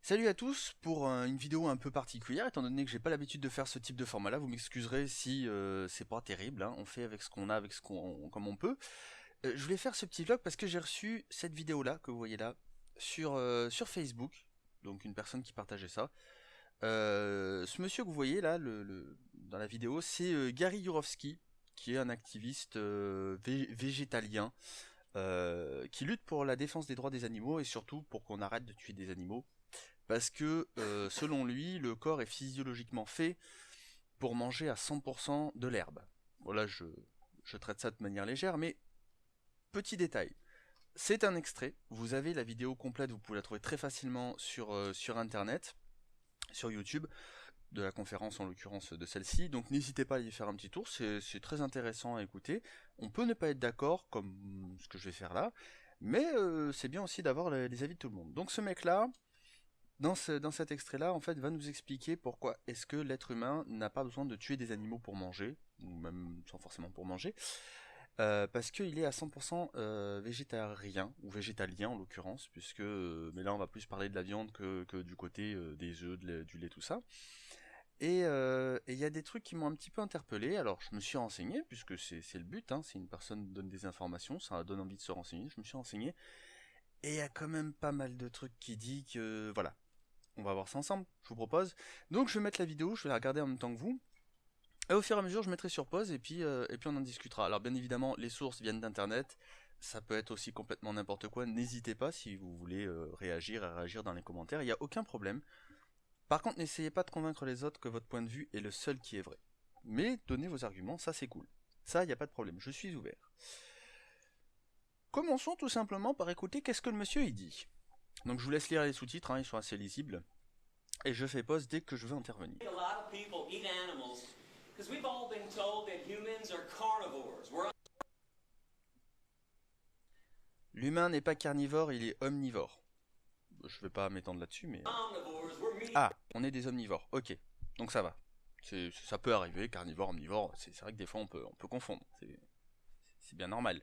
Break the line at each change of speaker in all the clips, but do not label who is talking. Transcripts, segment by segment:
Salut à tous pour une vidéo un peu particulière, étant donné que j'ai pas l'habitude de faire ce type de format là, vous m'excuserez si c'est pas terrible, hein. On fait avec ce qu'on a, avec ce qu'on comme on peut. Je voulais faire ce petit vlog parce que j'ai reçu cette vidéo là, que vous voyez là, sur Facebook, donc une personne qui partageait ça. Ce monsieur que vous voyez là, dans la vidéo, c'est Gary Yourofsky, qui est un activiste végétalien, qui lutte pour la défense des droits des animaux et surtout pour qu'on arrête de tuer des animaux. Parce que, selon lui, le corps est physiologiquement fait pour manger à 100% de l'herbe. Voilà, je traite ça de manière légère, mais petit détail. C'est un extrait, vous avez la vidéo complète, vous pouvez la trouver très facilement sur internet, sur YouTube, de la conférence en l'occurrence de celle-ci, donc n'hésitez pas à y faire un petit tour, c'est très intéressant à écouter. On peut ne pas être d'accord, comme ce que je vais faire là, mais c'est bien aussi d'avoir les avis de tout le monde. Donc ce mec-là, dans cet extrait-là, en fait, va nous expliquer pourquoi est-ce que l'être humain n'a pas besoin de tuer des animaux pour manger, ou même sans forcément pour manger, parce qu'il est à 100% végétarien, ou végétalien en l'occurrence, puisque, mais là on va plus parler de la viande que du côté des œufs, du lait, tout ça. Et il y a des trucs qui m'ont un petit peu interpellé, alors je me suis renseigné, puisque c'est le but, hein, si une personne donne des informations, ça donne envie de se renseigner, je me suis renseigné, et il y a quand même pas mal de trucs qui disent que, voilà, on va voir ça ensemble, je vous propose. Donc je vais mettre la vidéo, je vais la regarder en même temps que vous. Et au fur et à mesure, je mettrai sur pause et puis on en discutera. Alors bien évidemment, les sources viennent d'internet, ça peut être aussi complètement n'importe quoi. N'hésitez pas si vous voulez réagir dans les commentaires, il n'y a aucun problème. Par contre, n'essayez pas de convaincre les autres que votre point de vue est le seul qui est vrai. Mais donnez vos arguments, ça c'est cool. Ça, il n'y a pas de problème, je suis ouvert. Commençons tout simplement par écouter qu'est-ce que le monsieur il dit. Donc je vous laisse lire les sous-titres, hein, ils sont assez lisibles. Et je fais pause dès que je veux intervenir. L'humain n'est pas carnivore, il est omnivore. Je vais pas m'étendre là-dessus, mais... Ah, on est des omnivores, ok. Donc ça va. Ça peut arriver, carnivore, omnivore, c'est vrai que des fois on peut confondre. C'est bien normal.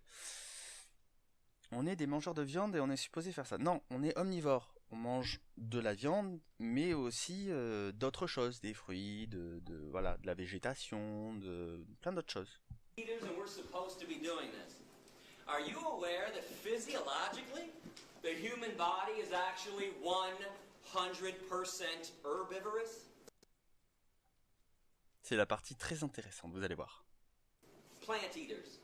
On est des mangeurs de viande et on est supposé faire ça. Non, on est omnivore. On mange de la viande, mais aussi d'autres choses, des fruits, voilà, de la végétation, de plein d'autres choses.
Are you aware that physiologically, the human body is actually 100% herbivorous?
C'est la partie très intéressante, vous allez voir.
Plant eaters.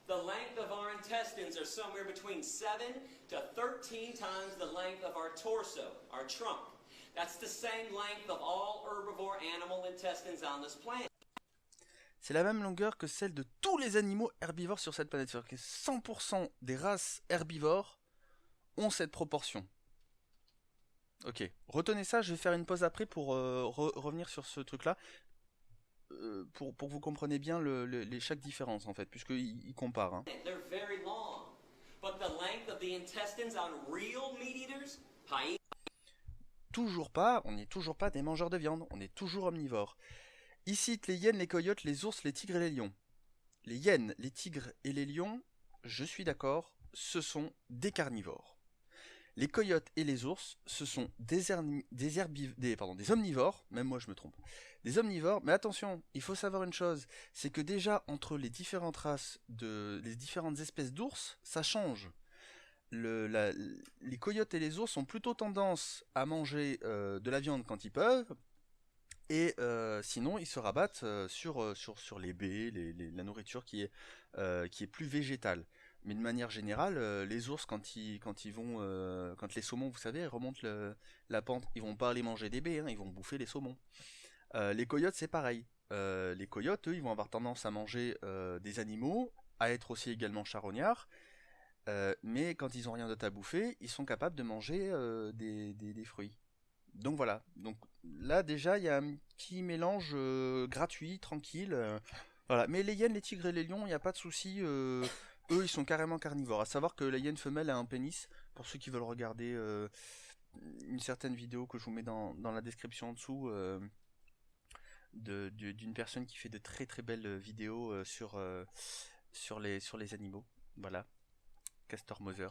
The length of our intestines are somewhere between 7 to 13 times the length of our torso, our trunk. That's the same length of all herbivore animal intestines on this planet.
C'est la même longueur que celle de tous les animaux herbivores sur cette planète. C'est-à-dire que 100% des races herbivores ont cette proportion. Ok, retenez ça, je vais faire une pause après pour revenir sur ce truc-là. Pour que vous compreniez bien chaque différence en fait, puisqu'ils comparent. Hein. Toujours pas, on n'est toujours pas des mangeurs de viande, on est toujours omnivores. Ici, les hyènes, les coyotes, les ours, les tigres et les lions. Les hyènes, les tigres et les lions, je suis d'accord, ce sont des carnivores. Les coyotes et les ours, ce sont des omnivores, même moi je me trompe, des omnivores, mais attention, il faut savoir une chose, c'est que déjà entre les différentes races, les différentes espèces d'ours, ça change. Les coyotes et les ours ont plutôt tendance à manger de la viande quand ils peuvent, et sinon ils se rabattent sur les baies, la nourriture qui est plus végétale. Mais de manière générale, les ours quand ils vont, quand les saumons, vous savez, ils remontent la pente, ils vont pas aller manger des baies, hein, ils vont bouffer les saumons. Les coyotes c'est pareil. Les coyotes, eux, ils vont avoir tendance à manger des animaux, à être aussi également charognards. Mais quand ils ont rien d'autre à bouffer, ils sont capables de manger des fruits. Donc voilà, donc là déjà il y a un petit mélange gratuit, tranquille. Voilà, mais les hyènes, les tigres et les lions, il n'y a pas de souci. Eux, ils sont carrément carnivores. À savoir que la hyène femelle a un pénis. Pour ceux qui veulent regarder une certaine vidéo que je vous mets dans la description en dessous, d'une personne qui fait de très très belles vidéos sur les animaux. Voilà, Castor Moser.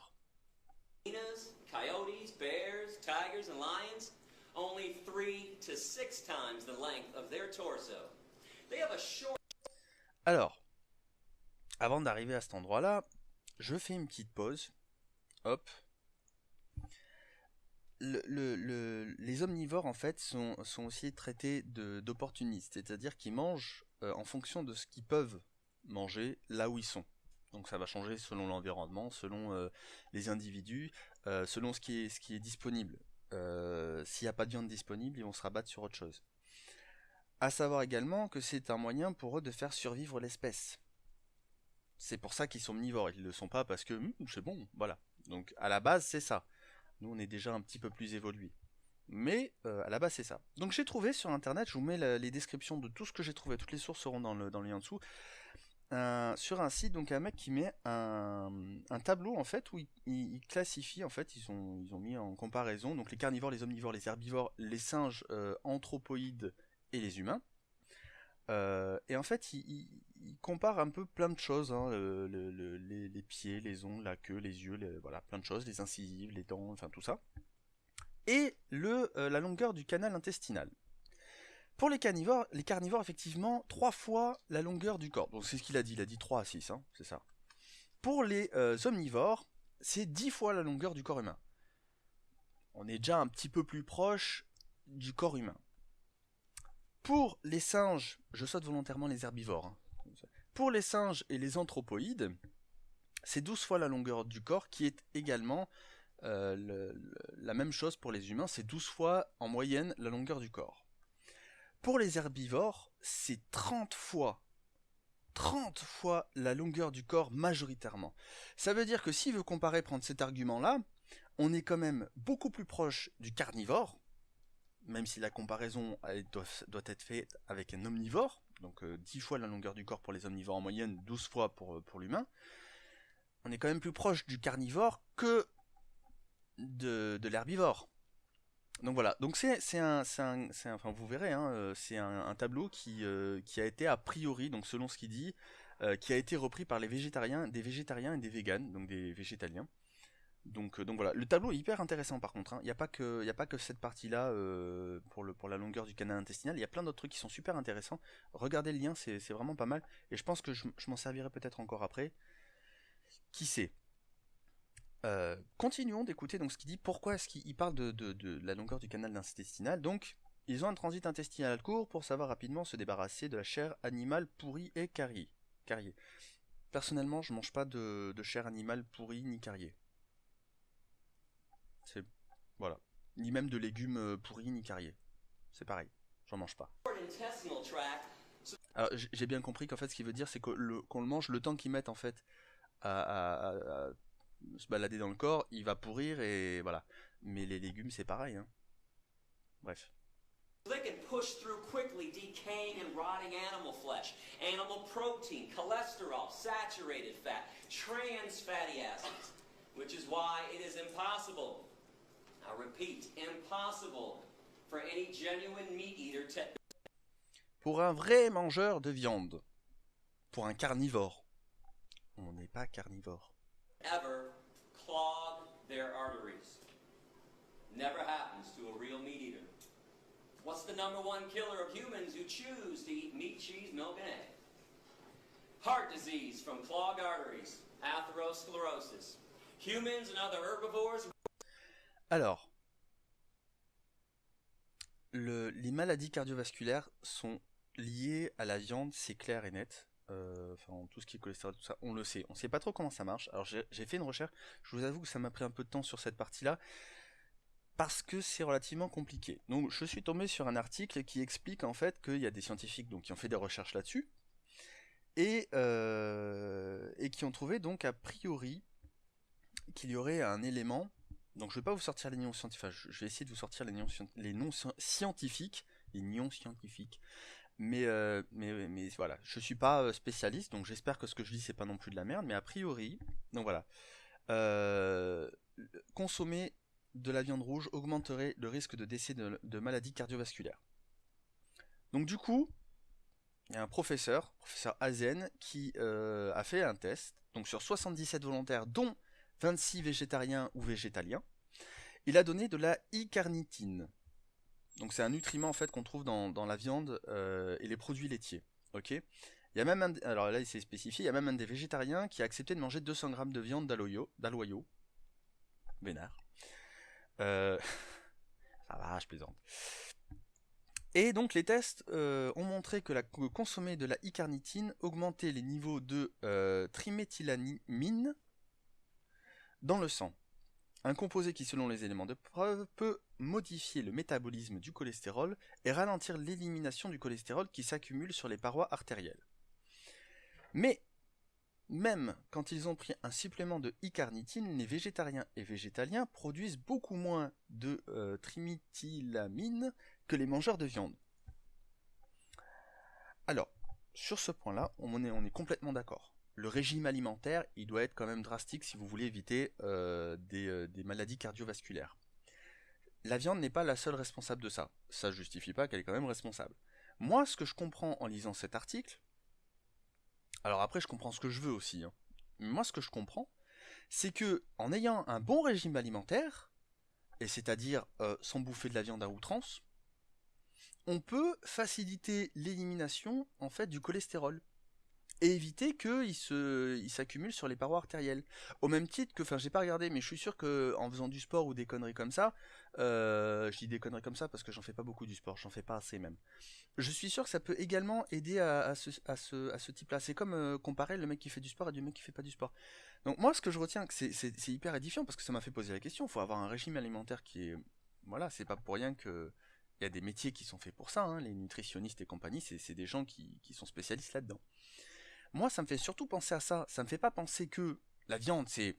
Coyotes, bears, tigers, and lions only 3 to 6 times the length of their torso. They have a short.
Alors, avant d'arriver à cet endroit-là, je fais une petite pause. Hop. Les omnivores, en fait, sont aussi traités d'opportunistes, c'est-à-dire qu'ils mangent en fonction de ce qu'ils peuvent manger là où ils sont. Donc ça va changer selon l'environnement, selon les individus, selon ce qui est disponible. S'il n'y a pas de viande disponible, ils vont se rabattre sur autre chose. À savoir également que c'est un moyen pour eux de faire survivre l'espèce. C'est pour ça qu'ils sont omnivores, ils ne le sont pas parce que c'est bon, voilà. Donc à la base c'est ça. Nous on est déjà un petit peu plus évolués. Mais à la base c'est ça. Donc j'ai trouvé sur internet, je vous mets les descriptions de tout ce que j'ai trouvé, toutes les sources seront dans le lien en dessous. Sur un site, donc un mec qui met un tableau en fait où il classifie, en fait ils ont mis en comparaison donc les carnivores, les omnivores, les herbivores, les singes anthropoïdes et les humains. Et en fait il compare un peu plein de choses, hein, les pieds, les ongles, la queue, les yeux, voilà, plein de choses, les incisives, les dents, enfin tout ça. Et la longueur du canal intestinal. Pour les carnivores, effectivement, 3 fois la longueur du corps. Donc c'est ce qu'il a dit 3 à 6, hein, c'est ça. Pour les omnivores, c'est 10 fois la longueur du corps humain. On est déjà un petit peu plus proche du corps humain. Pour les singes, je saute volontairement les herbivores. Hein. Pour les singes et les anthropoïdes, c'est 12 fois la longueur du corps, qui est également la même chose pour les humains, c'est 12 fois en moyenne la longueur du corps. Pour les herbivores, c'est 30 fois la longueur du corps majoritairement. Ça veut dire que s'il veut comparer, prendre cet argument-là, on est quand même beaucoup plus proche du carnivore, même si la comparaison doit être faite avec un omnivore, donc 10 fois la longueur du corps pour les omnivores en moyenne, 12 fois pour l'humain. On est quand même plus proche du carnivore que de l'herbivore. Donc voilà, donc enfin vous verrez, hein, c'est un tableau qui a été a priori, donc selon ce qu'il dit, qui a été repris par des végétariens et des véganes, donc des végétaliens. Donc voilà, le tableau est hyper intéressant par contre, hein. Il n'y a pas que cette partie-là pour la longueur du canal intestinal, il y a plein d'autres trucs qui sont super intéressants. Regardez le lien, c'est vraiment pas mal, et je pense que je m'en servirai peut-être encore après. Qui sait? Continuons d'écouter donc ce qu'il dit. Pourquoi est-ce qu'il parle de la longueur du canal intestinal? Donc, ils ont un transit intestinal court pour savoir rapidement se débarrasser de la chair animale pourrie et carriée. Personnellement, je mange pas de chair animale pourrie ni carriée. Voilà. Ni même de légumes pourris ni carriés. C'est pareil. J'en mange pas. Alors, j'ai bien compris qu'en fait, ce qu'il veut dire, c'est qu'on le mange le temps qu'ils mettent en fait à se balader dans le corps, il va pourrir et voilà. Mais les légumes, c'est pareil, hein. Bref.
They can push through quickly decaying and rotting animal flesh, animal protein, cholesterol, saturated fat, trans fatty acids, which is why it is impossible, I repeat, impossible for any genuine meat eater to...
Pour un vrai mangeur de viande, pour un carnivore, on n'est pas carnivore.
Ever clog their arteries. Never happens to a real meat eater. What's the number one killer of humans who choose to eat meat, cheese, milk, and egg? Heart disease from clogged arteries, atherosclerosis. Humans and other herbivores.
Alors, les maladies cardiovasculaires sont liées à la viande, c'est clair et net. Enfin, tout ce qui est cholestérol, tout ça, on le sait. On sait pas trop comment ça marche. Alors j'ai fait une recherche. Je vous avoue que ça m'a pris un peu de temps sur cette partie-là parce que c'est relativement compliqué. Donc je suis tombé sur un article qui explique en fait qu'il y a des scientifiques donc qui ont fait des recherches là-dessus et qui ont trouvé donc a priori qu'il y aurait un élément. Donc je vais pas vous sortir les noms scientifiques. Enfin, je vais essayer de vous sortir les noms scientifiques, Mais voilà, je suis pas spécialiste, donc j'espère que ce que je dis c'est pas non plus de la merde, mais a priori, donc voilà, consommer de la viande rouge augmenterait le risque de décès de maladies cardiovasculaires. Donc du coup, il y a un professeur Hazen, qui a fait un test, donc sur 77 volontaires, dont 26 végétariens ou végétaliens, il a donné de la I-carnitine. Donc c'est un nutriment en fait qu'on trouve dans la viande et les produits laitiers. Ok. Il y a même alors là il s'est spécifié, il y a même un des végétariens qui a accepté de manger 200 grammes de viande d'aloyau, vénère. Euh, ça va, je plaisante. Et donc les tests ont montré que consommer de la I-carnitine augmentait les niveaux de triméthylamine dans le sang. Un composé qui, selon les éléments de preuve, peut modifier le métabolisme du cholestérol et ralentir l'élimination du cholestérol qui s'accumule sur les parois artérielles. Mais, même quand ils ont pris un supplément de I-carnitine, les végétariens et végétaliens produisent beaucoup moins de triméthylamine que les mangeurs de viande. Alors, sur ce point-là, on est complètement d'accord. Le régime alimentaire, il doit être quand même drastique si vous voulez éviter des maladies cardiovasculaires. La viande n'est pas la seule responsable de ça. Ça ne justifie pas qu'elle est quand même responsable. Moi, ce que je comprends en lisant cet article, alors après je comprends ce que je veux aussi, hein, mais moi ce que je comprends, c'est que en ayant un bon régime alimentaire, et c'est-à-dire sans bouffer de la viande à outrance, on peut faciliter l'élimination en fait du cholestérol et éviter qu'il s'accumule sur les parois artérielles. Au même titre que, enfin j'ai pas regardé, mais je suis sûr que en faisant du sport ou des conneries comme ça, je dis des conneries comme ça parce que j'en fais pas beaucoup du sport, j'en fais pas assez même. Je suis sûr que ça peut également aider à ce type-là. C'est comme comparer le mec qui fait du sport et du mec qui fait pas du sport. Donc moi ce que je retiens, c'est hyper édifiant parce que ça m'a fait poser la question. Il faut avoir un régime alimentaire qui est, voilà, c'est pas pour rien que il y a des métiers qui sont faits pour ça, hein, les nutritionnistes et compagnie, c'est des gens qui sont spécialistes là-dedans. Moi, ça me fait surtout penser à ça. Ça me fait pas penser que la viande, c'est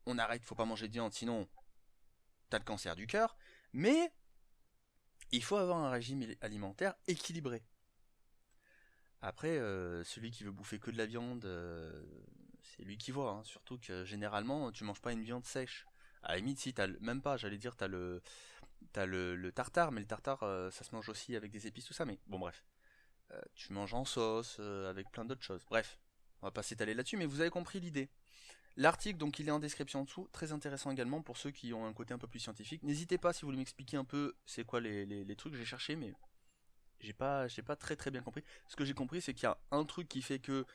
on arrête, faut pas manger de viande, sinon t'as le cancer du cœur. Mais il faut avoir un régime alimentaire équilibré. Après, celui qui veut bouffer que de la viande, c'est lui qui voit. Hein. Surtout que généralement, tu manges pas une viande sèche. À la limite, si t'as même pas, j'allais dire, t'as le tartare, mais le tartare, ça se mange aussi avec des épices, tout ça. Mais bon, bref. Tu manges en sauce, avec plein d'autres choses. Bref, on va pas s'étaler là-dessus, mais vous avez compris l'idée. L'article, donc, il est en description en dessous, très intéressant également pour ceux qui ont un côté un peu plus scientifique. N'hésitez pas si vous voulez m'expliquer un peu c'est quoi les trucs, j'ai cherché, mais j'ai pas très très bien compris. Ce que j'ai compris, c'est qu'il y a un truc qui fait que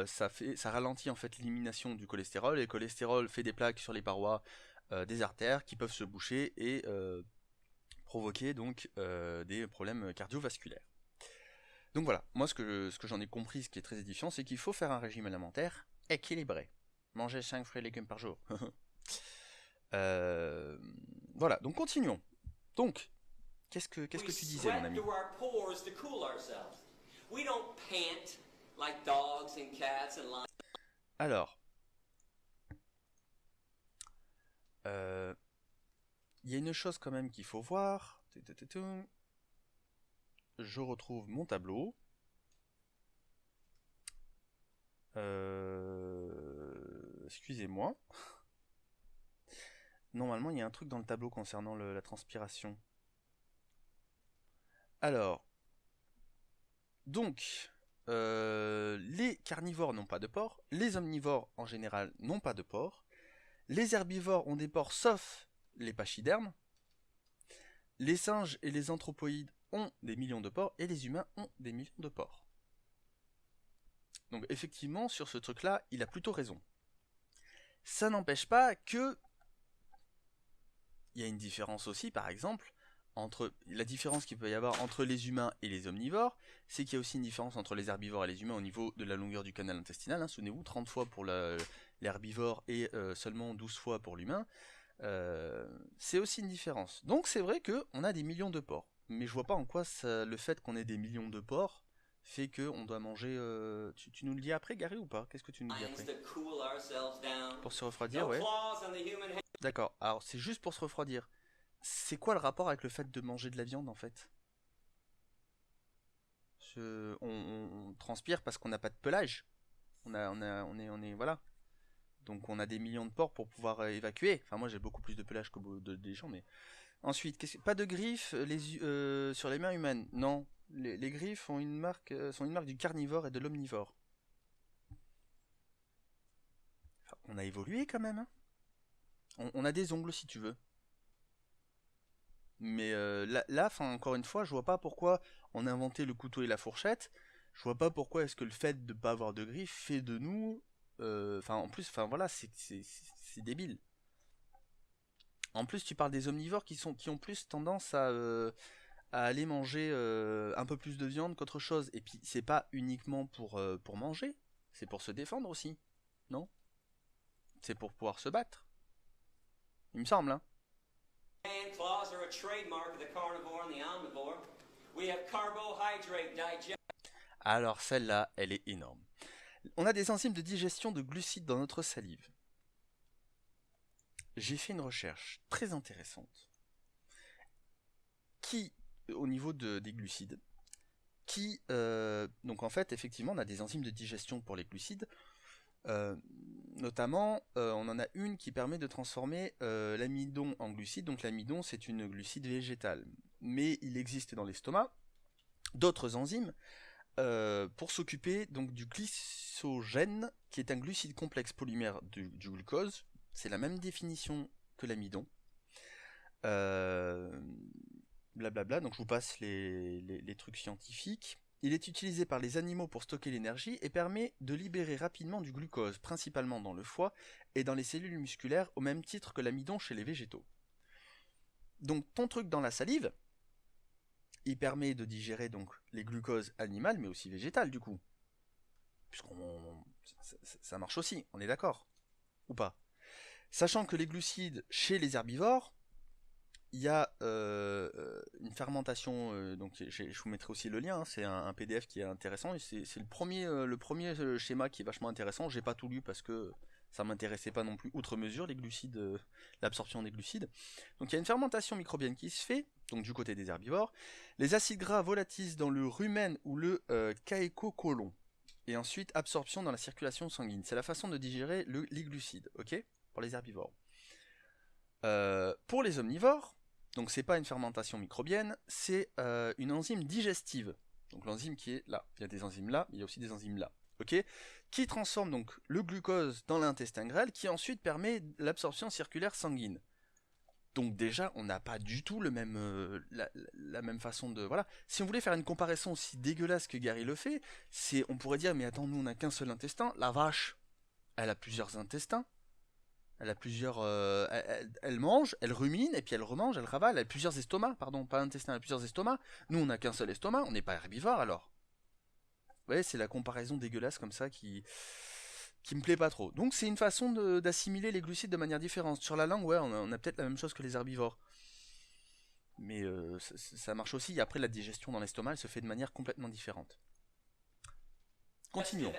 ça ralentit en fait l'élimination du cholestérol, et le cholestérol fait des plaques sur les parois des artères qui peuvent se boucher et provoquer donc des problèmes cardiovasculaires. Donc voilà, moi ce que j'en ai compris, ce qui est très édifiant, c'est qu'il faut faire un régime alimentaire équilibré. Manger 5 fruits et légumes par jour. Euh, voilà, donc continuons. Donc, qu'est-ce que tu disais, mon ami? Alors, euh, il y a une chose quand même qu'il faut voir. Je retrouve mon tableau. Excusez-moi. Normalement, il y a un truc dans le tableau concernant la transpiration. Alors, donc, les carnivores n'ont pas de pores, les omnivores en général n'ont pas de pores, les herbivores ont des pores sauf les pachydermes, les singes et les anthropoïdes ont des millions de pores et les humains ont des millions de pores. Donc effectivement, sur ce truc-là, il a plutôt raison. Ça n'empêche pas que il y a une différence aussi, par exemple, entre la différence qu'il peut y avoir entre les humains et les omnivores, c'est qu'il y a aussi une différence entre les herbivores et les humains au niveau de la longueur du canal intestinal. Hein, souvenez-vous, 30 fois pour l'herbivore et seulement 12 fois pour l'humain. C'est aussi une différence. Donc c'est vrai qu'on a des millions de porcs. Mais je vois pas en quoi le fait qu'on ait des millions de porcs fait qu'on doit manger... tu nous le dis après, Gary, ou pas? Qu'est-ce que tu nous dis après? Pour se refroidir, ouais. D'accord, alors c'est juste pour se refroidir. C'est quoi le rapport avec le fait de manger de la viande en fait? On transpire parce qu'on n'a pas de pelage. Voilà. Donc on a des millions de pores pour pouvoir évacuer. Enfin moi j'ai beaucoup plus de pelage que des gens, mais ensuite pas de griffes sur les mains humaines. Non, les griffes sont une marque du carnivore et de l'omnivore. Enfin, on a évolué quand même. Hein. On a des ongles si tu veux. Mais là, encore une fois, je vois pas pourquoi on a inventé le couteau et la fourchette. Je vois pas pourquoi est-ce que le fait de pas avoir de griffes fait de nous... en plus, voilà, c'est débile. En plus, tu parles des omnivores qui ont plus tendance à aller manger un peu plus de viande qu'autre chose. Et puis, c'est pas uniquement pour manger, c'est pour se défendre aussi, non? C'est pour pouvoir se battre. Il me semble, hein.
And claws are a trademark of the carnivore and the omnivore. We have carbohydrate digestion.
Alors, celle-là, elle est énorme. On a des enzymes de digestion de glucides dans notre salive. J'ai fait une recherche très intéressante qui, au niveau des glucides, donc en fait, effectivement, on a des enzymes de digestion pour les glucides. Notamment, on en a une qui permet de transformer l'amidon en glucide. Donc l'amidon, c'est une glucide végétale. Mais il existe dans l'estomac d'autres enzymes pour s'occuper donc du glycogène, qui est un glucide complexe polymère du glucose. C'est la même définition que l'amidon. Blablabla, donc je vous passe les trucs scientifiques. Il est utilisé par les animaux pour stocker l'énergie et permet de libérer rapidement du glucose, principalement dans le foie et dans les cellules musculaires, au même titre que l'amidon chez les végétaux. Donc ton truc dans la salive, il permet de digérer donc les glucoses animales, mais aussi végétales du coup. Ça marche aussi, on est d'accord? Ou pas? Sachant que les glucides chez les herbivores, il y a une fermentation, donc je vous mettrai aussi le lien, hein, c'est un PDF qui est intéressant, et c'est le premier schéma qui est vachement intéressant. J'ai pas tout lu parce que ça m'intéressait pas non plus, outre mesure, les glucides, l'absorption des glucides. Donc il y a une fermentation microbienne qui se fait, donc du côté des herbivores. Les acides gras volatilisent dans le rumen ou le caécocolon, et ensuite absorption dans la circulation sanguine. C'est la façon de digérer les glucides, ok, pour les herbivores. Pour les omnivores, donc c'est pas une fermentation microbienne, c'est une enzyme digestive. Donc l'enzyme qui est là, il y a des enzymes là, mais il y a aussi des enzymes là, ok, qui transforme donc le glucose dans l'intestin grêle, qui ensuite permet l'absorption circulaire sanguine. Donc déjà, on n'a pas du tout la même façon de... Voilà. Si on voulait faire une comparaison aussi dégueulasse que Gary le fait, on pourrait dire, mais attends, nous on n'a qu'un seul intestin, la vache, elle a plusieurs intestins. Elle a plusieurs. Elle mange, elle rumine, et puis elle remange, elle ravale. Elle a plusieurs estomacs, pardon, pas intestin, elle a plusieurs estomacs. Nous, on n'a qu'un seul estomac, on n'est pas herbivore alors. Vous voyez, c'est la comparaison dégueulasse comme ça qui me plaît pas trop. Donc, c'est une façon d'assimiler les glucides de manière différente. Sur la langue, ouais, on a peut-être la même chose que les herbivores. Mais ça marche aussi. Après, la digestion dans l'estomac, elle se fait de manière complètement différente. Continuons.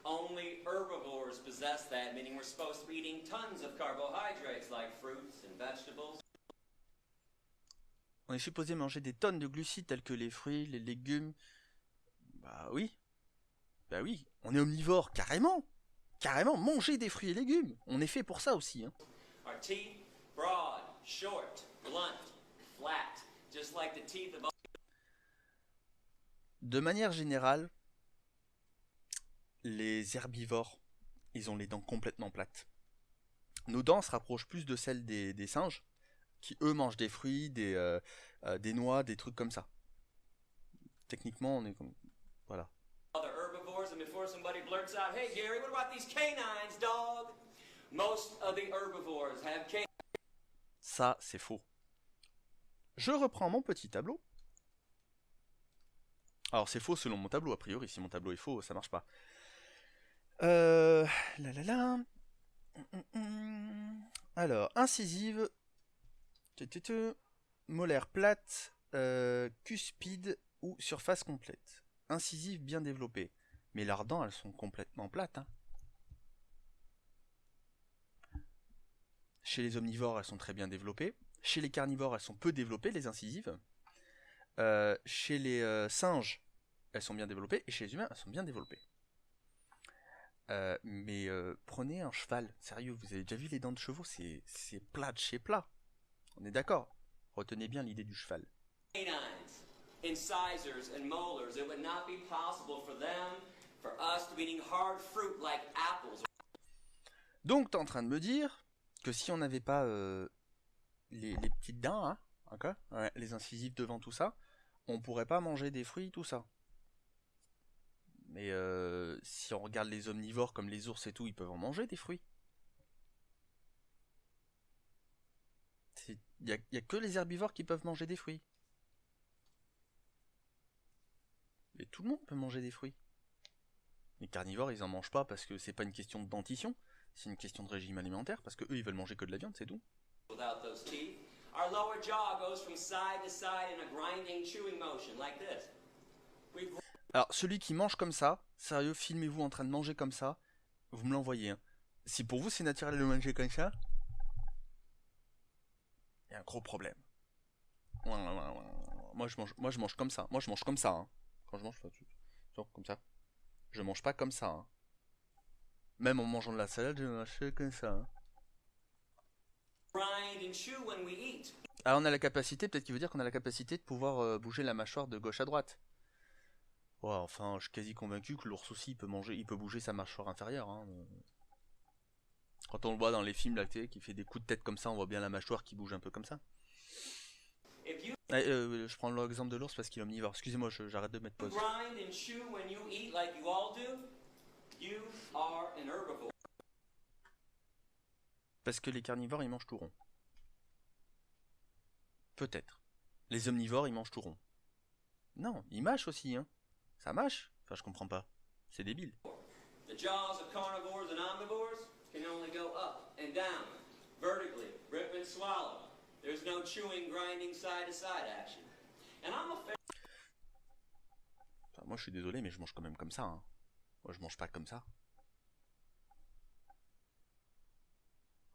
Only herbivores possess that, meaning we're supposed to be eating tons of carbohydrates like fruits and vegetables.
On est supposé manger des tonnes de glucides tels que les fruits, les légumes. Bah oui. Bah oui, on est omnivore, carrément. Carrément, manger des fruits et légumes. On est fait pour ça aussi. Hein.
Our teeth, broad, short, blunt, flat, just like the teeth of...
De manière générale, les herbivores, ils ont les dents complètement plates. Nos dents se rapprochent plus de celles des singes, qui eux mangent des fruits, des noix, des trucs comme ça. Techniquement, on est comme... Voilà.
Other herbivores, and before somebody blurts out, "Hey Gary, what about these canines, dog?" Most of the herbivores have canines.
Ça, c'est faux. Je reprends mon petit tableau. Alors, c'est faux selon mon tableau, a priori. Si mon tableau est faux, ça marche pas. Alors, incisive, molaire plate, cuspide ou surface complète. Incisive bien développée. Mais leurs dents, elles sont complètement plates. Hein. Chez les omnivores, elles sont très bien développées. Chez les carnivores, elles sont peu développées, les incisives. Chez les singes, elles sont bien développées. Et chez les humains, elles sont bien développées. Mais prenez un cheval, sérieux, vous avez déjà vu les dents de chevaux, c'est plat de chez plat. On est d'accord. Retenez bien l'idée du cheval.
Incisors and molars, it would not be possible for them, for us to be eating hard fruit like apples.
Donc t'es en train de me dire que si on n'avait pas les petites dents, hein, ok, ouais, les incisives devant tout ça, on pourrait pas manger des fruits, tout ça. Mais si on regarde les omnivores comme les ours et tout, ils peuvent en manger des fruits. Y a que les herbivores qui peuvent manger des fruits. Et tout le monde peut manger des fruits. Les carnivores, ils en mangent pas parce que c'est pas une question de dentition, c'est une question de régime alimentaire, parce que eux, ils veulent manger que de la viande, c'est tout.
Without those teeth, our lower jaw goes from side to side in a grinding, chewing motion, like this.
Alors, celui qui mange comme ça, sérieux, filmez-vous en train de manger comme ça, vous me l'envoyez. Hein. Si pour vous c'est naturel de manger comme ça, il y a un gros problème. Moi je mange comme ça. Moi je mange comme ça. Hein. Quand je mange, genre comme ça. Je mange pas comme ça. Hein. Même en mangeant de la salade, je mange comme ça. Hein.
Grind and chew when we eat.
Ah, on a la capacité, peut-être qu'il veut dire qu'on a la capacité de pouvoir bouger la mâchoire de gauche à droite. Ouais, enfin, je suis quasi convaincu que l'ours aussi il peut bouger sa mâchoire inférieure. Hein. Quand on le voit dans les films là, qui fait des coups de tête comme ça, on voit bien la mâchoire qui bouge un peu comme ça. Je prends l'exemple de l'ours parce qu'il est omnivore. Excusez-moi, j'arrête de mettre pause.
Grind and chew when you eat like you all do. You are an herbivore.
Parce que les carnivores ils mangent tout rond. Peut-être. Les omnivores ils mangent tout rond. Non, ils mâchent aussi, hein. Ça mâche. Enfin, je comprends pas. C'est débile.
The jaws of carnivores and omnivores can only go up and down, vertically, rip and swallow. There's no chewing, grinding, side-to-side action. And I'm a
Enfin, moi, je suis désolé, mais je mange quand même comme ça. Hein. Moi, je mange pas comme ça.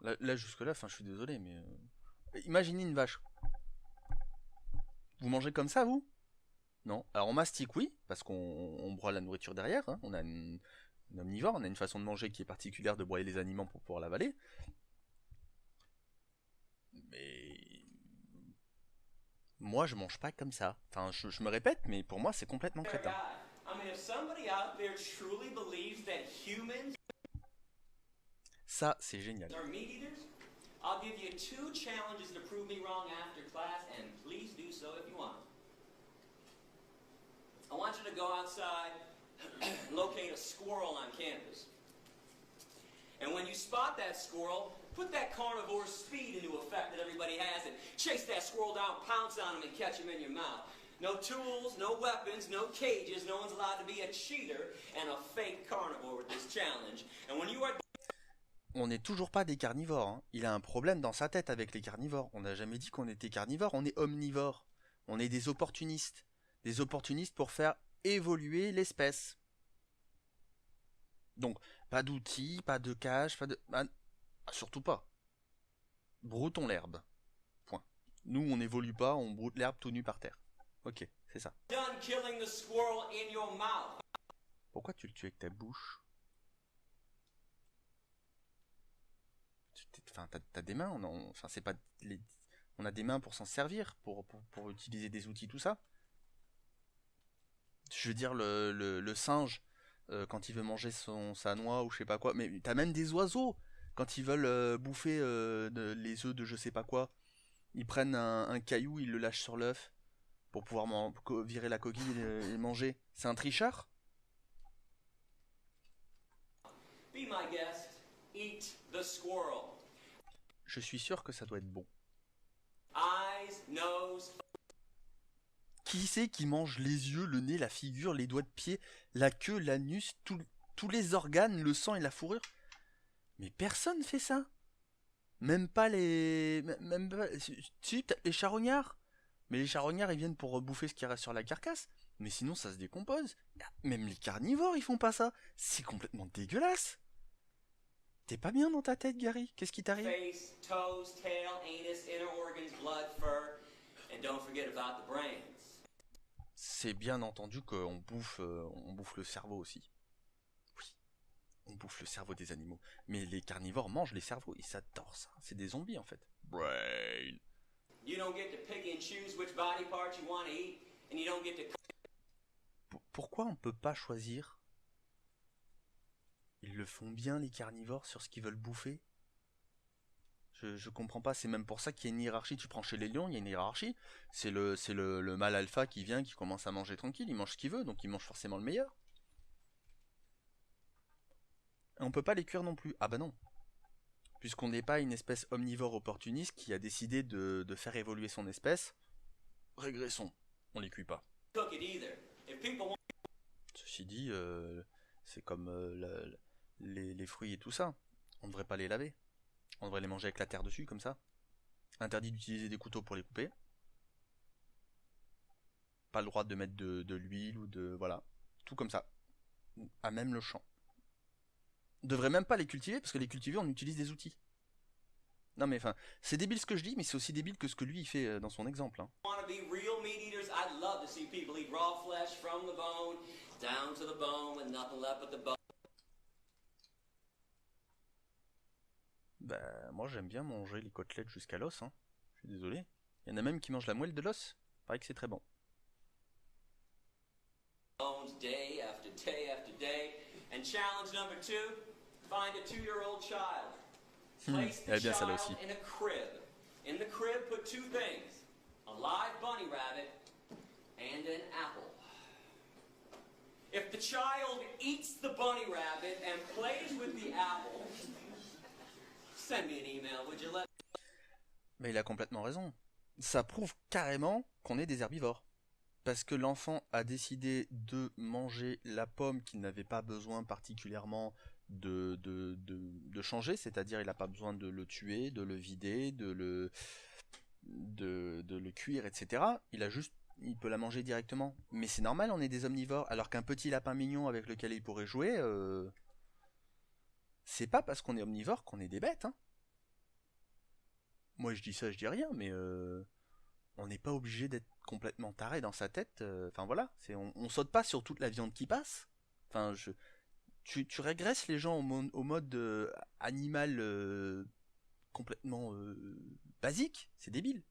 Là jusque-là, enfin, je suis désolé, mais... Imaginez une vache. Vous mangez comme ça, vous? Non. Alors, on mastique, oui, parce qu'on broie la nourriture derrière. Hein. On a un omnivore, on a une façon de manger qui est particulière de broyer les aliments pour pouvoir l'avaler. Mais... Moi, je mange pas comme ça. Enfin, je me répète, mais pour moi, c'est complètement
fair
crétin.
guy. I mean, if somebody out there truly believes that humans
Ça, c'est génial.
are meat eaters, I'll give you 2 challenges to prove me wrong after class, and please do so if you want. I want you to go outside and locate a squirrel on campus. And when you spot that squirrel, put that carnivore speed into effect that everybody has and chase that squirrel down, pounce on him, and catch him in your mouth. No tools, no weapons, no cages. No one's allowed to be a cheater and a fake carnivore with this challenge. And when you are...
On n'est toujours pas des carnivores. Hein. Il a un problème dans sa tête avec les carnivores. On n'a jamais dit qu'on était carnivores, on est omnivores. On est des opportunistes. Des opportunistes pour faire évoluer l'espèce. Donc, pas d'outils, pas de cage, pas de... surtout pas. Broutons l'herbe. Point. Nous, on n'évolue pas, on broute l'herbe tout nu par terre. Ok, c'est ça.
done killing the squirrel in your mouth.
Pourquoi tu le tues avec ta bouche? Enfin, t'as des mains, enfin, c'est pas on a des mains pour s'en servir, pour utiliser des outils, tout ça. Je veux dire, le singe, quand il veut manger sa noix ou je sais pas quoi, mais t'as même des oiseaux, quand ils veulent bouffer les œufs de je sais pas quoi, ils prennent un caillou, ils le lâchent sur l'œuf pour pouvoir virer la coquille et manger. C'est un tricheur?
Be my guest. Eat the squirrel.
Je suis sûr que ça doit être bon.
Eyes, nose,
Qui c'est qui mange les yeux, le nez, la figure, les doigts de pied, la queue, l'anus, tous les organes, le sang et la fourrure? Mais personne fait ça. Même pas les... Même pas... Si, peut-être les charognards. Mais les charognards, ils viennent pour bouffer ce qui reste sur la carcasse. Mais sinon, ça se décompose. Même les carnivores, ils font pas ça. C'est complètement dégueulasse. T'es pas bien dans ta tête, Gary? Qu'est-ce qui t'arrive?
face, toes, tail, anus, inner organs, blood, fur, and don't forget about the brains.
C'est bien entendu qu'on bouffe le cerveau aussi. Oui, on bouffe le cerveau des animaux. Mais les carnivores mangent les cerveaux, ils adorent ça. C'est des zombies en fait. Brain.
You don't get to pick and choose which body parts you want to eat, and you don't get to...
Pourquoi on peut pas choisir? Ils le font bien les carnivores sur ce qu'ils veulent bouffer. Je comprends pas, c'est même pour ça qu'il y a une hiérarchie. Tu prends chez les lions, il y a une hiérarchie. C'est le mâle alpha qui vient, qui commence à manger tranquille, il mange ce qu'il veut, donc il mange forcément le meilleur. Et on peut pas les cuire non plus. Ah bah non. Puisqu'on n'est pas une espèce omnivore opportuniste qui a décidé de faire évoluer son espèce. Régressons, on les cuit pas.
Cook it either. If people want
Ceci dit, c'est comme les fruits et tout ça. On devrait pas les laver. On devrait les manger avec la terre dessus, comme ça. Interdit d'utiliser des couteaux pour les couper. Pas le droit de mettre de l'huile ou de... Voilà. Tout comme ça. À même le champ. On devrait même pas les cultiver, parce que les cultiver, on utilise des outils. Non mais enfin, c'est débile ce que je dis, mais c'est aussi débile que ce que lui il fait dans son exemple. Hein.
to be real meat eaters, I'd love to see people eat raw flesh from the bone down to the bone with nothing left but the bone.
Bah, moi j'aime bien manger les côtelettes jusqu'à l'os. Hein. Je suis désolé. Il y en a même qui mangent la moelle de l'os. Pareil que c'est très bon.
Bones day after day after day. And challenge number 2, find a 2-year-old child. Place the
Eh bien, celle-là aussi.
child in a crib. In the crib, put 2 things. A live bunny rabbit and an apple. If the child eats the bunny rabbit and plays with the apple, send me an email, would you let
Mais il a complètement raison. Ça prouve carrément qu'on est des herbivores. Parce que l'enfant a décidé de manger la pomme qu'il n'avait pas besoin particulièrement de changer, c'est-à-dire il n'a pas besoin de le tuer, de le vider, de le cuire, etc. Il peut la manger directement. Mais c'est normal, on est des omnivores, alors qu'un petit lapin mignon avec lequel il pourrait jouer, c'est pas parce qu'on est omnivore qu'on est des bêtes. Hein. Moi je dis ça, je dis rien, mais on n'est pas obligé d'être complètement taré dans sa tête. Enfin voilà, on saute pas sur toute la viande qui passe. Enfin, tu régresses les gens au mode animal complètement basique. C'est débile.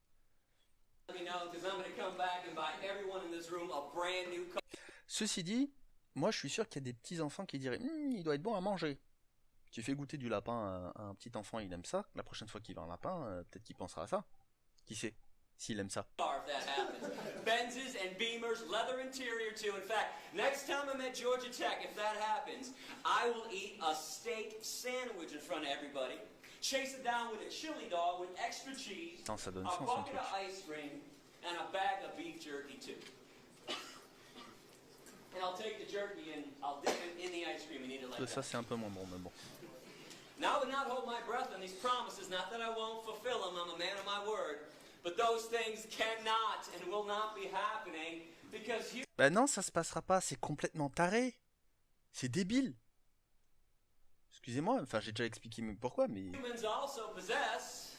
me know, because I'm going to come back and buy everyone in this room a brand new car.
Ceci dit, moi je suis sûr qu'il y a des petits enfants qui diraient il doit être bon à manger. Tu fais goûter du lapin à un petit enfant, il aime ça. La prochaine fois qu'il va un lapin, peut-être qu'il pensera à ça. Qui sait s'il aime ça.
If that happens. Benzes and Beamers, leather interior too. In fact, next time I'm at Georgia Tech, if that happens, I will eat a steak sandwich in front of everybody. Chase it down with a chili dog with extra cheese,
Putain, ça donne
a
faim, son
bucket
truc.
of ice cream, and a bag of beef jerky too. And I'll take the jerky and I'll dip it in the ice cream and eat it like
Ça
that.
c'est un peu moins bon, mais bon.
Now I would not hold my breath on these promises, not that I won't fulfill them, I'm a man of my word. But those things cannot and will not be happening because
Bah non, ça se passera pas, c'est complètement taré. C'est débile. Excusez-moi, enfin j'ai déjà expliqué pourquoi, mais...
humans also possess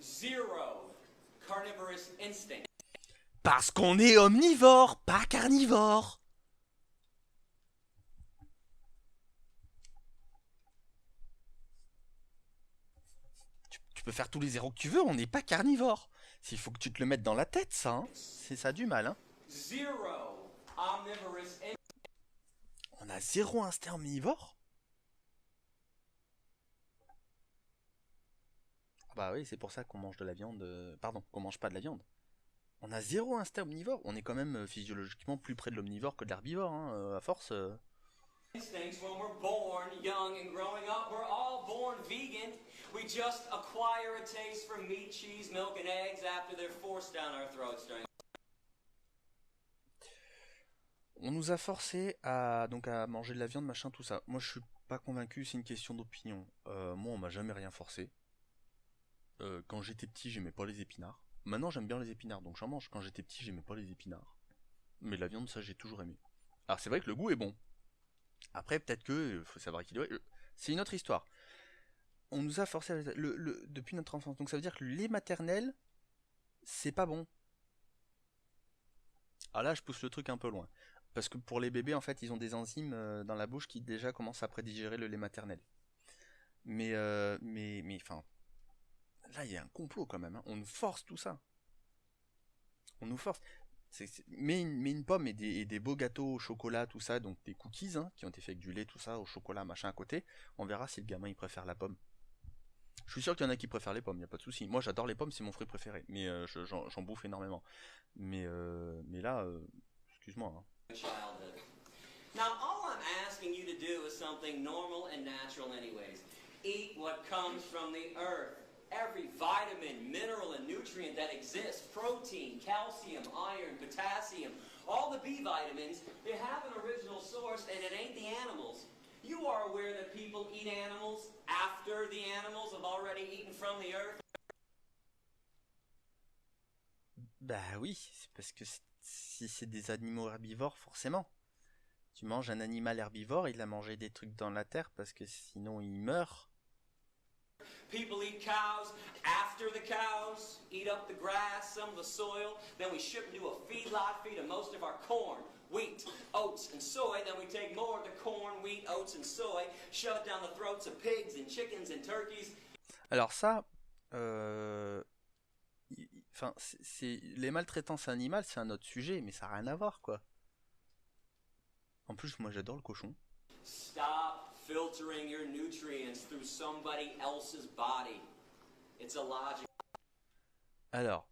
0 carnivorous instinct.
Parce qu'on est omnivore, pas carnivore. Tu peux faire tous les zéros que tu veux, on n'est pas carnivore. S'il faut que tu te le mettes dans la tête, ça, hein. C'est ça du mal, hein.
0 omnivorous instinct.
On a 0 instinct omnivore. Ah bah oui, c'est pour ça qu'on mange de la viande... Pardon, qu'on mange pas de la viande. On a 0 instinct omnivore. On est quand même physiologiquement plus près de l'omnivore que de l'herbivore, hein, à force...
Instincts when we're born young and growing up. We're all born vegan. We just acquire a taste for meat, cheese, milk, and eggs after they're forced down our throats during.
On nous a forcé à manger de la viande, machin, tout ça. Moi, je suis pas convaincu, c'est une question d'opinion. Moi, on m'a jamais rien forcé. Quand j'étais petit, j'aimais pas les épinards. Maintenant, j'aime bien les épinards, donc j'en mange. Quand j'étais petit, j'aimais pas les épinards. Mais la viande, ça, j'ai toujours aimé. Alors, c'est vrai que le goût est bon. Après, peut-être que faut savoir équilibrer. C'est une autre histoire. On nous a forcé depuis notre enfance. Donc, ça veut dire que le lait maternel, c'est pas bon. Alors là, je pousse le truc un peu loin. Parce que pour les bébés, en fait, ils ont des enzymes dans la bouche qui déjà commencent à prédigérer le lait maternel. Mais enfin, là, il y a un complot quand même. Hein. On nous force tout ça. On nous force. Mais une pomme et des beaux gâteaux au chocolat, tout ça, donc des cookies, hein, qui ont été faits avec du lait, tout ça, au chocolat, machin à côté. On verra si le gamin il préfère la pomme. Je suis sûr qu'il y en a qui préfèrent les pommes, y a pas de souci. Moi j'adore les pommes, c'est mon fruit préféré, mais j'en bouffe énormément. Mais là, excuse-moi, hein.
childhood. Now, all I'm asking you to do is something normal and natural, anyways. Eat what comes from the earth. Every vitamin, mineral, and nutrient that exists protein, calcium, iron, potassium, all the B vitamins they have an original source, and it ain't the animals. You are aware that people eat animals after the animals have already eaten from the earth?
Bah oui, c'est parce que si c'est des animaux herbivores, forcément. Tu manges un animal herbivore, il a mangé des trucs dans la terre parce que sinon il meurt.
People eat cows after the cows eat up the grass, some of the soil. Then we ship them to a feedlot, feed them most of our corn, wheat, oats, and soy. Then we take more of the corn, wheat, oats, and soy, shove it down the throats of pigs and chickens and turkeys.
Alors ça, enfin, les maltraitances animales, c'est un autre sujet, mais ça n'a rien à voir, quoi. En plus, moi j'adore le cochon.
Stop filtering your nutrients through somebody else's body. It's illogical.
Alors,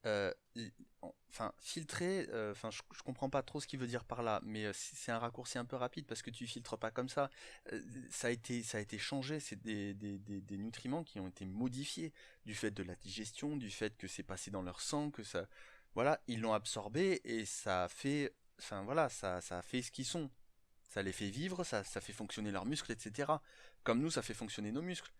euh, enfin, filtrer, enfin, je comprends pas trop ce qu'il veut dire par là, mais c'est un raccourci un peu rapide parce que tu filtres pas comme ça. Ça a été changé, c'est des nutriments qui ont été modifiés du fait de la digestion, du fait que c'est passé dans leur sang, que ça, voilà, ils l'ont absorbé et ça a fait, enfin voilà, ça a fait ce qu'ils sont. Ça les fait vivre, ça fait fonctionner leurs muscles, etc. Comme nous, ça fait fonctionner nos muscles.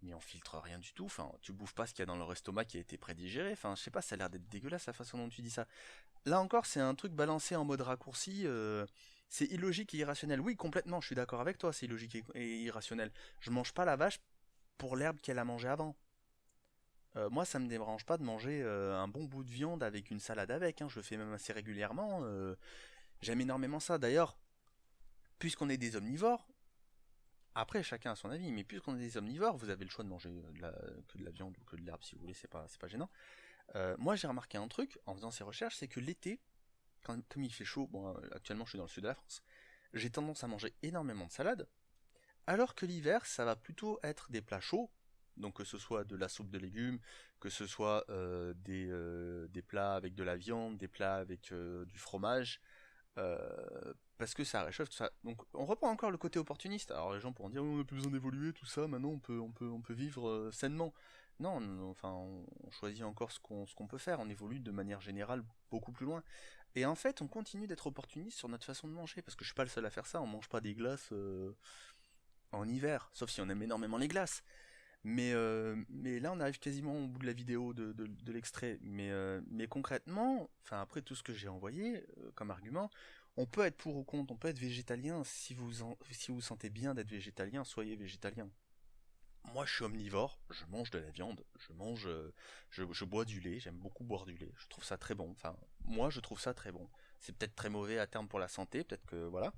Mais on filtre rien du tout, enfin, tu bouffes pas ce qu'il y a dans leur estomac qui a été prédigéré, enfin, je sais pas, ça a l'air d'être dégueulasse la façon dont tu dis ça. Là encore, c'est un truc balancé en mode raccourci, c'est illogique et irrationnel. Oui, complètement, je suis d'accord avec toi, c'est illogique et irrationnel. Je mange pas la vache pour l'herbe qu'elle a mangée avant. Moi, ça me dérange pas de manger un bon bout de viande avec une salade avec, hein, je le fais même assez régulièrement. J'aime énormément ça. D'ailleurs, puisqu'on est des omnivores, après, chacun a son avis, mais puisqu'on est des omnivores, vous avez le choix de manger que de la viande ou que de l'herbe si vous voulez, c'est pas gênant. Moi, j'ai remarqué un truc en faisant ces recherches, c'est que l'été, comme il fait chaud, bon, actuellement je suis dans le sud de la France, j'ai tendance à manger énormément de salade, alors que l'hiver, ça va plutôt être des plats chauds, donc que ce soit de la soupe de légumes, que ce soit des plats avec de la viande, des plats avec du fromage, parce que ça réchauffe tout ça. Donc on reprend encore le côté opportuniste. Alors les gens pourront dire oh, on n'a plus besoin d'évoluer, tout ça, maintenant on peut vivre sainement. Non, enfin on choisit encore ce qu'on peut faire, on évolue de manière générale beaucoup plus loin. Et en fait on continue d'être opportuniste sur notre façon de manger, parce que je suis pas le seul à faire ça, on mange pas des glaces en hiver, sauf si on aime énormément les glaces. Mais là, on arrive quasiment au bout de la vidéo de l'extrait. Mais concrètement, enfin après tout ce que j'ai envoyé comme argument, on peut être pour ou contre, on peut être végétalien. Si vous sentez bien d'être végétalien, soyez végétalien. Moi, je suis omnivore, je mange de la viande, je bois du lait, j'aime beaucoup boire du lait. Je trouve ça très bon. Enfin, moi, je trouve ça très bon. C'est peut-être très mauvais à terme pour la santé, peut-être que voilà.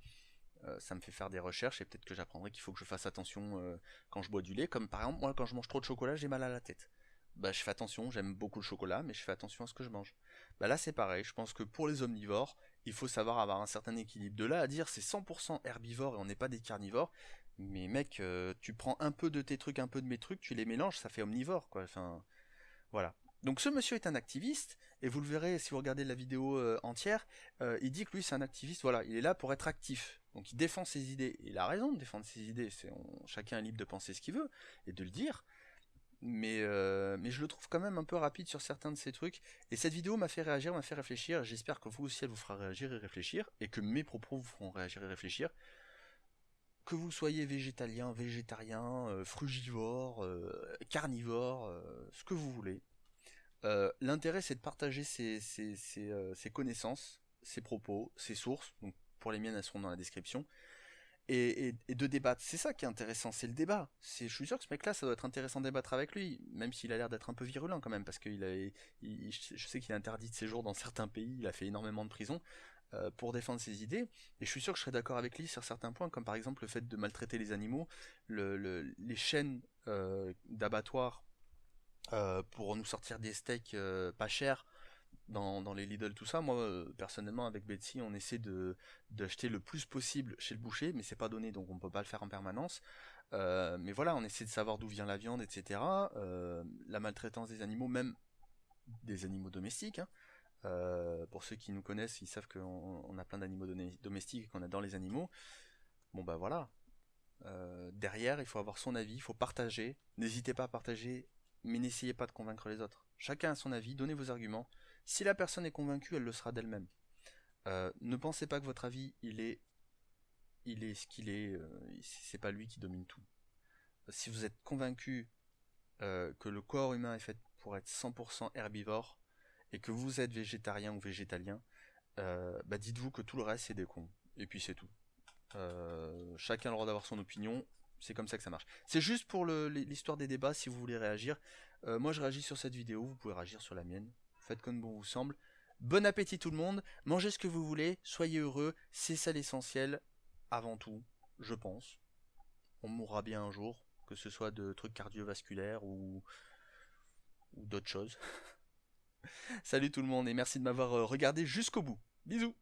Ça me fait faire des recherches et peut-être que j'apprendrai qu'il faut que je fasse attention quand je bois du lait. Comme par exemple, moi, quand je mange trop de chocolat, j'ai mal à la tête. Bah, je fais attention, j'aime beaucoup le chocolat, mais je fais attention à ce que je mange. Bah là, c'est pareil. Je pense que pour les omnivores, il faut savoir avoir un certain équilibre. De là à dire c'est 100% herbivore et on n'est pas des carnivores. Mais mec, tu prends un peu de tes trucs, un peu de mes trucs, tu les mélanges, ça fait omnivore, quoi. Enfin, voilà. Donc ce monsieur est un activiste, et vous le verrez si vous regardez la vidéo entière, il dit que lui c'est un activiste, voilà, il est là pour être actif. Donc il défend ses idées, et il a raison de défendre ses idées, chacun est libre de penser ce qu'il veut, et de le dire, mais je le trouve quand même un peu rapide sur certains de ces trucs, et cette vidéo m'a fait réagir, m'a fait réfléchir, j'espère que vous aussi elle vous fera réagir et réfléchir, et que mes propos vous feront réagir et réfléchir, que vous soyez végétalien, végétarien, frugivore, carnivore, ce que vous voulez. L'intérêt, c'est de partager ses connaissances, ses propos, ses sources. Donc, pour les miennes, elles seront dans la description. Et de débattre. C'est ça qui est intéressant, c'est le débat. Je suis sûr que ce mec-là, ça doit être intéressant de débattre avec lui, même s'il a l'air d'être un peu virulent quand même, parce que je sais qu'il est interdit de séjour dans certains pays, il a fait énormément de prison pour défendre ses idées. Et je suis sûr que je serais d'accord avec lui sur certains points, comme par exemple le fait de maltraiter les animaux, les chaînes d'abattoirs pour nous sortir des steaks pas chers, dans les Lidl, tout ça. Moi, personnellement, avec Betsy, on essaie d'acheter le plus possible chez le boucher, mais c'est pas donné, donc on peut pas le faire en permanence. Mais voilà, on essaie de savoir d'où vient la viande, etc. La maltraitance des animaux, même des animaux domestiques, hein. Pour ceux qui nous connaissent, ils savent qu'on a plein d'animaux domestiques et qu'on adore les animaux. Bon bah voilà. Derrière, il faut avoir son avis, il faut partager. N'hésitez pas à partager, mais n'essayez pas de convaincre les autres. Chacun a son avis, donnez vos arguments. Si la personne est convaincue, elle le sera d'elle-même. Ne pensez pas que votre avis, il est ce qu'il est. C'est pas lui qui domine tout. Si vous êtes convaincu que le corps humain est fait pour être 100% herbivore et que vous êtes végétarien ou végétalien, bah dites-vous que tout le reste c'est des cons. Et puis c'est tout. Chacun a le droit d'avoir son opinion, c'est comme ça que ça marche. C'est juste pour l'histoire des débats, si vous voulez réagir. Moi je réagis sur cette vidéo, vous pouvez réagir sur la mienne. Faites comme bon vous semble. Bon appétit tout le monde, mangez ce que vous voulez, soyez heureux, c'est ça l'essentiel, avant tout, je pense. On mourra bien un jour, que ce soit de trucs cardiovasculaires ou d'autres choses. Salut tout le monde et merci de m'avoir regardé jusqu'au bout. Bisous.